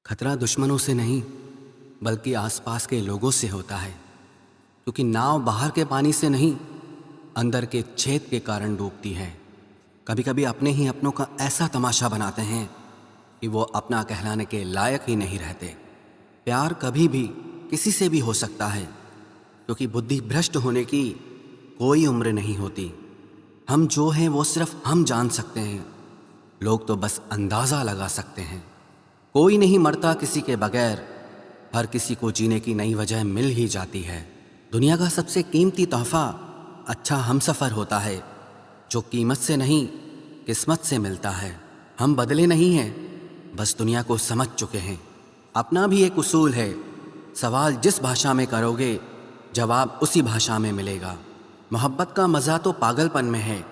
खतरा दुश्मनों से नहीं बल्कि आसपास के लोगों से होता है, क्योंकि नाव बाहर के पानी से नहीं अंदर के छेद के कारण डूबती है। कभी कभी अपने ही अपनों का ऐसा तमाशा बनाते हैं कि वो अपना कहलाने के लायक ही नहीं रहते। प्यार कभी भी किसी से भी हो सकता है, क्योंकि बुद्धि भ्रष्ट होने की कोई उम्र नहीं होती। हम जो हैं वो सिर्फ हम जान सकते हैं, लोग तो बस अंदाज़ा लगा सकते हैं। कोई नहीं मरता किसी के बगैर, हर किसी को जीने की नई वजह मिल ही जाती है। दुनिया का सबसे कीमती तोहफा अच्छा हमसफ़र होता है, जो कीमत से नहीं किस्मत से मिलता है। हम बदले नहीं हैं, बस दुनिया को समझ चुके हैं। अपना भी एक उसूल है, सवाल जिस भाषा में करोगे जवाब उसी भाषा में मिलेगा। मोहब्बत का मज़ा तो पागलपन में है,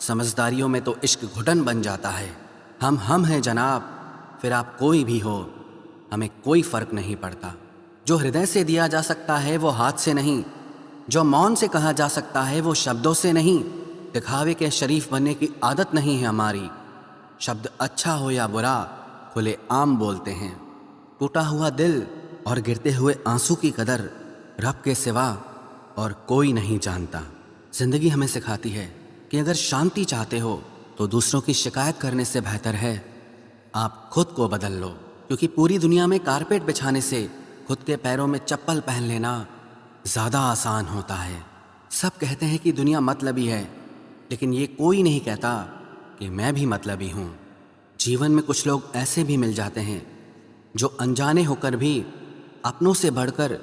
समझदारियों में तो इश्क घुटन बन जाता है। हम हैं जनाब, फिर आप कोई भी हो, हमें कोई फ़र्क नहीं पड़ता। जो हृदय से दिया जा सकता है वो हाथ से नहीं, जो मौन से कहा जा सकता है वो शब्दों से नहीं। दिखावे के शरीफ बनने की आदत नहीं है हमारी। शब्द अच्छा हो या बुरा खुले आम बोलते हैं। टूटा हुआ दिल और गिरते हुए आंसू की कदर रब के सिवा और कोई नहीं जानता। ज़िंदगी हमें सिखाती है कि अगर शांति चाहते हो तो दूसरों की शिकायत करने से बेहतर है आप खुद को बदल लो, क्योंकि पूरी दुनिया में कारपेट बिछाने से खुद के पैरों में चप्पल पहन लेना ज़्यादा आसान होता है। सब कहते हैं कि दुनिया मतलबी है, लेकिन ये कोई नहीं कहता कि मैं भी मतलबी हूँ। जीवन में कुछ लोग ऐसे भी मिल जाते हैं जो अनजाने होकर भी अपनों से बढ़कर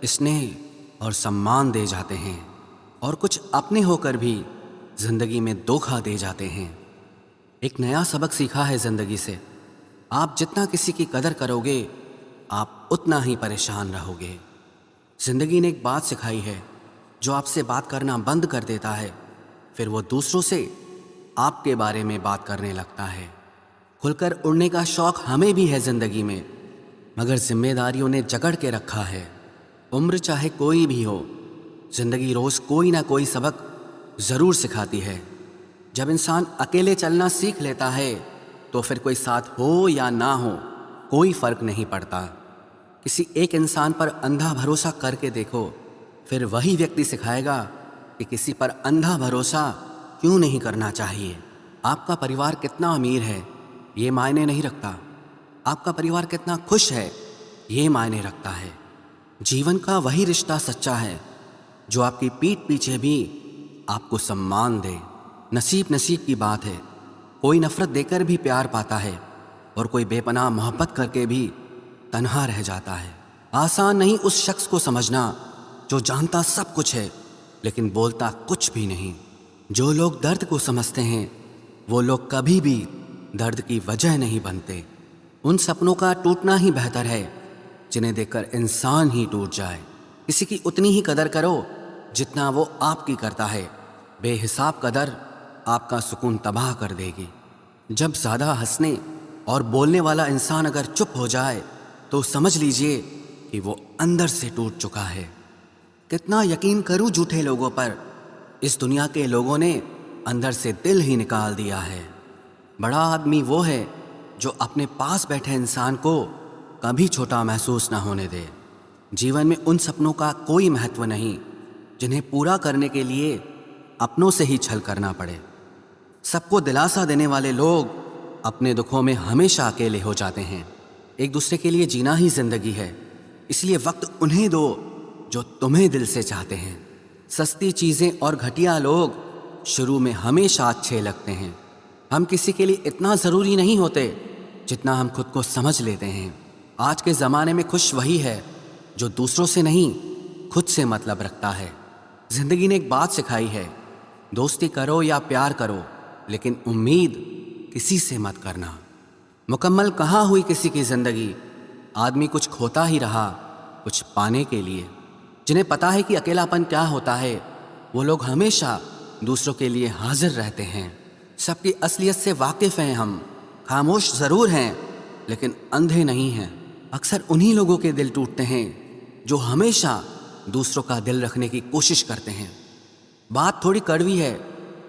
स्नेह और सम्मान दे जाते हैं, और कुछ अपने होकर भी ज़िंदगी में धोखा दे जाते हैं। एक नया सबक सीखा है ज़िंदगी से, आप जितना किसी की कदर करोगे आप उतना ही परेशान रहोगे। ज़िंदगी ने एक बात सिखाई है, जो आपसे बात करना बंद कर देता है फिर वो दूसरों से आपके बारे में बात करने लगता है। खुलकर उड़ने का शौक़ हमें भी है ज़िंदगी में, मगर जिम्मेदारियों ने जकड़ के रखा है। उम्र चाहे कोई भी हो, ज़िंदगी रोज़ कोई ना कोई सबक ज़रूर सिखाती है। जब इंसान अकेले चलना सीख लेता है तो फिर कोई साथ हो या ना हो कोई फ़र्क नहीं पड़ता। किसी एक इंसान पर अंधा भरोसा करके देखो, फिर वही व्यक्ति सिखाएगा कि किसी पर अंधा भरोसा क्यों नहीं करना चाहिए। आपका परिवार कितना अमीर है ये मायने नहीं रखता, आपका परिवार कितना खुश है ये मायने रखता है। जीवन का वही रिश्ता सच्चा है जो आपकी पीठ पीछे भी आपको सम्मान दे। नसीब की बात है, कोई नफ़रत देकर भी प्यार पाता है और कोई बेपनाह मोहब्बत करके भी तन्हा रह जाता है। आसान नहीं उस शख्स को समझना जो जानता सब कुछ है लेकिन बोलता कुछ भी नहीं। जो लोग दर्द को समझते हैं वो लोग कभी भी दर्द की वजह नहीं बनते। उन सपनों का टूटना ही बेहतर है जिन्हें देखकर इंसान ही टूट जाए। किसी की उतनी ही कदर करो जितना वो आपकी करता है। बेहिसाब कदर आपका सुकून तबाह कर देगी। जब ज़्यादा हंसने और बोलने वाला इंसान अगर चुप हो जाए तो समझ लीजिए कि वो अंदर से टूट चुका है। कितना यकीन करूं झूठे लोगों पर, इस दुनिया के लोगों ने अंदर से दिल ही निकाल दिया है। बड़ा आदमी वो है जो अपने पास बैठे इंसान को कभी छोटा महसूस ना होने दे। जीवन में उन सपनों का कोई महत्व नहीं जिन्हें पूरा करने के लिए अपनों से ही छल करना पड़े। सबको दिलासा देने वाले लोग अपने दुखों में हमेशा अकेले हो जाते हैं। एक दूसरे के लिए जीना ही जिंदगी है, इसलिए वक्त उन्हें दो जो तुम्हें दिल से चाहते हैं। सस्ती चीज़ें और घटिया लोग शुरू में हमेशा अच्छे लगते हैं। हम किसी के लिए इतना ज़रूरी नहीं होते जितना हम खुद को समझ लेते हैं। आज के ज़माने में खुश वही है जो दूसरों से नहीं खुद से मतलब रखता है। ज़िंदगी ने एक बात सिखाई है, दोस्ती करो या प्यार करो लेकिन उम्मीद किसी से मत करना। मुकम्मल कहाँ हुई किसी की ज़िंदगी, आदमी कुछ खोता ही रहा कुछ पाने के लिए। जिन्हें पता है कि अकेलापन क्या होता है वो लोग हमेशा दूसरों के लिए हाजिर रहते हैं। सबकी असलियत से वाकिफ़ हैं हम, खामोश ज़रूर हैं लेकिन अंधे नहीं हैं। अक्सर उन्हीं लोगों के दिल टूटते हैं जो हमेशा दूसरों का दिल रखने की कोशिश करते हैं। बात थोड़ी कड़वी है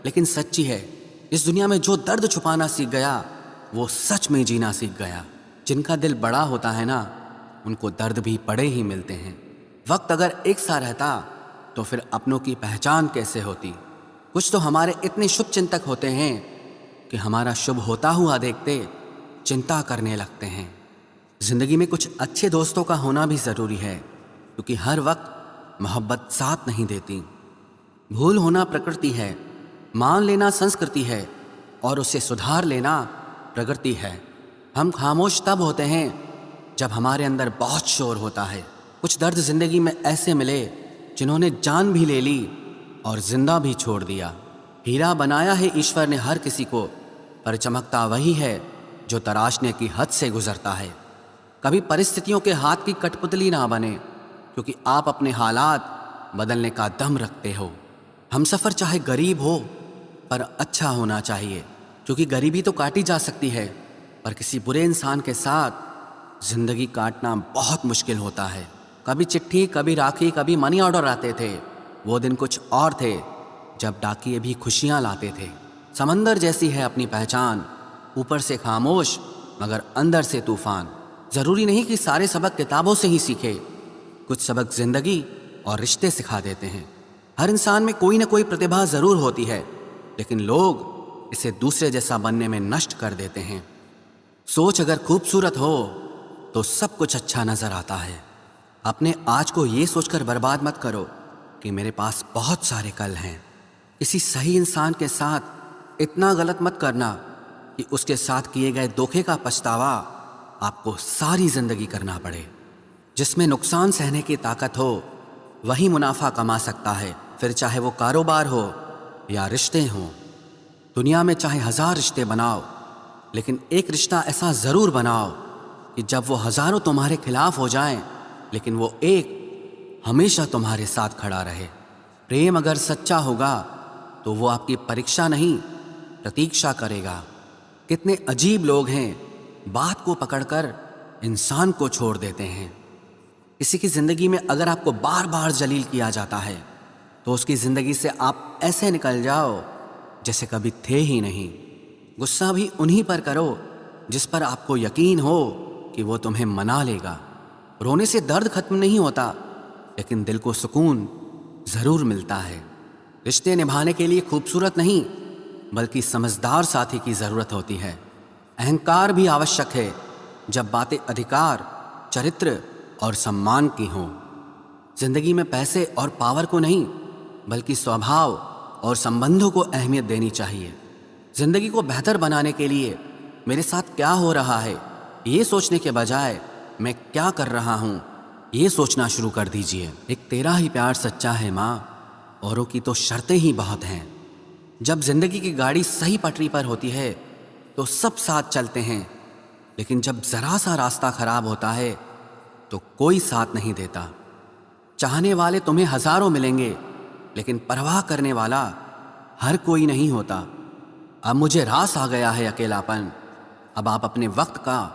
लेकिन सच्ची है। इस दुनिया में जो दर्द छुपाना सीख गया वो सच में जीना सीख गया। جن کا دل بڑا ہوتا ہے نا، ان کو درد بھی بڑے ہی ملتے ہیں۔ وقت اگر ایک سا رہتا تو پھر اپنوں کی پہچان کیسے ہوتی؟ کچھ تو ہمارے اتنے شبھ چنتک ہوتے ہیں کہ ہمارا شبھ ہوتا ہوا دیکھتے چنتا کرنے لگتے ہیں۔ زندگی میں کچھ اچھے دوستوں کا ہونا بھی ضروری ہے، کیونکہ ہر وقت محبت ساتھ نہیں دیتی۔ بھول ہونا پرکرتی ہے، مان لینا سنسکرتی ہے، اور اسے سدھار لینا پرگتی ہے۔ ہم خاموش تب ہوتے ہیں جب ہمارے اندر بہت شور ہوتا ہے۔ کچھ درد زندگی میں ایسے ملے جنہوں نے جان بھی لے لی اور زندہ بھی چھوڑ دیا۔ ہیرا بنایا ہے ایشور نے ہر کسی کو، پر چمکتا وہی ہے جو تراشنے کی حد سے گزرتا ہے۔ کبھی پرستھتیوں کے ہاتھ کی کٹ پتلی نہ بنے، کیونکہ آپ اپنے حالات بدلنے کا دم رکھتے ہو۔ ہم سفر چاہے غریب ہو پر اچھا ہونا چاہیے، کیونکہ غریبی تو کاٹی جا سکتی ہے، پر کسی برے انسان کے ساتھ زندگی کاٹنا بہت مشکل ہوتا ہے۔ کبھی چٹھی، کبھی راکھی، کبھی منی آرڈر آتے تھے۔ وہ دن کچھ اور تھے جب ڈاکیے بھی خوشیاں لاتے تھے۔ سمندر جیسی ہے اپنی پہچان، اوپر سے خاموش مگر اندر سے طوفان۔ ضروری نہیں کہ سارے سبق کتابوں سے ہی سیکھے، کچھ سبق زندگی اور رشتے سکھا دیتے ہیں۔ ہر انسان میں کوئی نہ کوئی پرتبھا ضرور ہوتی ہے، لیکن لوگ اسے دوسرے جیسا بننے میں نشٹ کر دیتے ہیں۔ سوچ اگر خوبصورت ہو تو سب کچھ اچھا نظر آتا ہے۔ اپنے آج کو یہ سوچ کر برباد مت کرو کہ میرے پاس بہت سارے کل ہیں۔ کسی صحیح انسان کے ساتھ اتنا غلط مت کرنا کہ اس کے ساتھ کیے گئے دھوکے کا پچھتاوا آپ کو ساری زندگی کرنا پڑے۔ جس میں نقصان سہنے کی طاقت ہو وہی منافع کما سکتا ہے، پھر چاہے وہ کاروبار ہو یا رشتے ہوں۔ دنیا میں چاہے 1000 رشتے بناؤ، لیکن ایک رشتہ ایسا ضرور بناؤ کہ جب وہ ہزاروں تمہارے خلاف ہو جائیں لیکن وہ ایک ہمیشہ تمہارے ساتھ کھڑا رہے۔ پریم اگر سچا ہوگا تو وہ آپ کی پریکشا نہیں پرتیکشا کرے گا۔ کتنے عجیب لوگ ہیں، بات کو پکڑ کر انسان کو چھوڑ دیتے ہیں۔ کسی کی زندگی میں اگر آپ کو بار بار ذلیل کیا جاتا ہے تو اس کی زندگی سے آپ ایسے نکل جاؤ جیسے کبھی تھے ہی نہیں۔ غصہ بھی انہی پر کرو جس پر آپ کو یقین ہو کہ وہ تمہیں منا لے گا۔ رونے سے درد ختم نہیں ہوتا، لیکن دل کو سکون ضرور ملتا ہے۔ رشتے نبھانے کے لیے خوبصورت نہیں بلکہ سمجھدار ساتھی کی ضرورت ہوتی ہے۔ اہنکار بھی آوشک ہے جب باتیں ادھیکار، چرتر اور سمان کی ہوں۔ زندگی میں پیسے اور پاور کو نہیں بلکہ سوبھاؤ اور سمبندوں کو اہمیت دینی چاہیے۔ زندگی کو بہتر بنانے کے لیے میرے ساتھ کیا ہو رہا ہے یہ سوچنے کے بجائے میں کیا کر رہا ہوں یہ سوچنا شروع کر دیجئے۔ ایک تیرا ہی پیار سچا ہے ماں، اوروں کی تو شرطیں ہی بہت ہیں۔ جب زندگی کی گاڑی صحیح پٹری پر ہوتی ہے تو سب ساتھ چلتے ہیں، لیکن جب ذرا سا راستہ خراب ہوتا ہے تو کوئی ساتھ نہیں دیتا۔ چاہنے والے تمہیں ہزاروں ملیں گے، لیکن پرواہ کرنے والا ہر کوئی نہیں ہوتا۔ اب مجھے راس آ گیا ہے اکیلاپن، اب آپ اپنے وقت کا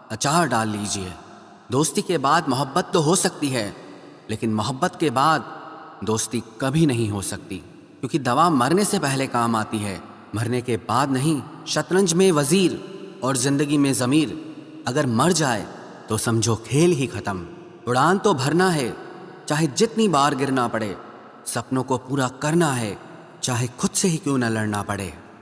اچار ڈال لیجئے۔ دوستی کے بعد محبت تو ہو سکتی ہے، لیکن محبت کے بعد دوستی کبھی نہیں ہو سکتی، کیونکہ دوا مرنے سے پہلے کام آتی ہے، مرنے کے بعد نہیں۔ شطرنج میں وزیر اور زندگی میں ضمیر اگر مر جائے تو سمجھو کھیل ہی ختم۔ اڑان تو بھرنا ہے چاہے جتنی بار گرنا پڑے، سپنوں کو پورا کرنا ہے چاہے خود سے ہی کیوں نہ لڑنا پڑے۔